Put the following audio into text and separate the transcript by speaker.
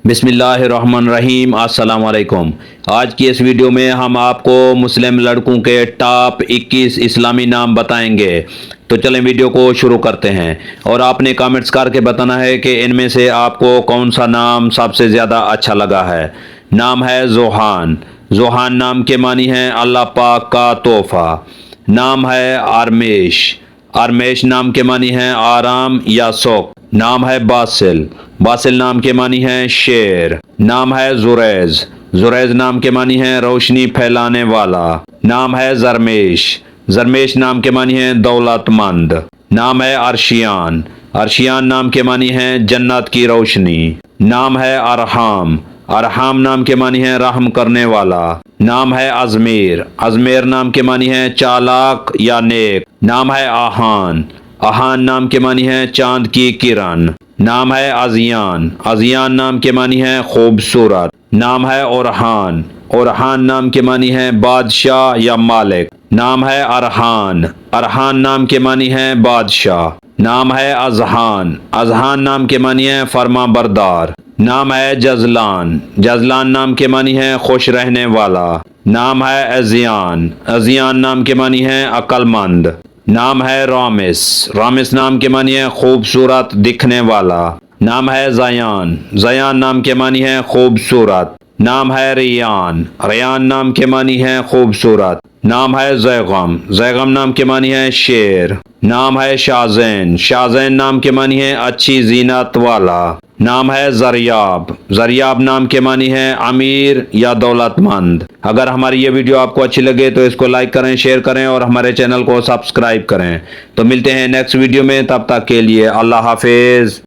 Speaker 1: بسم اللہ الرحمن الرحیم۔ السلام علیکم۔ آج کی اس ویڈیو میں ہم آپ کو مسلم لڑکوں کے ٹاپ 21 اسلامی نام بتائیں گے۔ تو چلیں ویڈیو کو شروع کرتے ہیں، اور آپ نے کامنٹس کر کے بتانا ہے کہ ان میں سے آپ کو کون سا نام سب سے زیادہ اچھا لگا ہے۔ نام ہے ذوحان۔ ذوحان نام کے معنی ہیں اللہ پاک کا تحفہ۔ نام ہے آرمیش۔ آرمیش نام کے معنی ہیں آرام یا سوق۔ نام ہے باسل۔ باسل نام کے معنی ہیں شیر۔ نام ہے زریز۔ زریز نام کے معنی ہیں روشنی پھیلانے والا۔ نام ہے زرمیش۔ زرمیش نام کے معنی ہیں دولت مند۔ نام ہے ارشیان۔ ارشیان نام کے معنی ہیں جنت کی روشنی۔ نام ہے ارحام۔ ارحام نام کے معنی ہیں رحم کرنے والا۔ نام ہے ازمیر۔ ازمیر نام کے معنی ہیں چالاک یا نیک۔ نام ہے آہان۔ آہان نام کے معنی ہیں چاند کی کرن۔ نام ہے ازیان۔ ازیان نام کے معنی ہیں خوبصورت۔ نام ہے اورحان۔ اورحان نام کے معنی ہیں بادشاہ یا مالک۔ نام ہے ارحان۔ ارحان نام کے معنی ہیں بادشاہ۔ نام ہے اذہان۔ اذہان نام کے معنی ہیں فرما بردار۔ نام ہے جزلان۔ جزلان نام کے معنی ہیں خوش رہنے والا۔ نام ہے ازیان۔ ازیان نام کے معنی ہیں عقل مند۔ نام ہے رامس۔ رامس نام کے معنی ہے خوبصورت دکھنے والا۔ نام ہے زیان۔ زیان نام کے معنی ہے خوبصورت۔ نام ہے ریان۔ ریان نام کے معنی ہے خوبصورت۔ نام ہے زیغم۔ زیغم نام کے معنی ہے شیر۔ نام ہے شازین۔ شازین نام کے معنی ہے اچھی زینت والا۔ نام ہے زریاب۔ زریاب نام کے معنی ہے امیر یا دولت مند۔ اگر ہماری یہ ویڈیو آپ کو اچھی لگے تو اس کو لائک کریں، شیئر کریں اور ہمارے چینل کو سبسکرائب کریں۔ تو ملتے ہیں نیکسٹ ویڈیو میں، تب تک کے لیے اللہ حافظ۔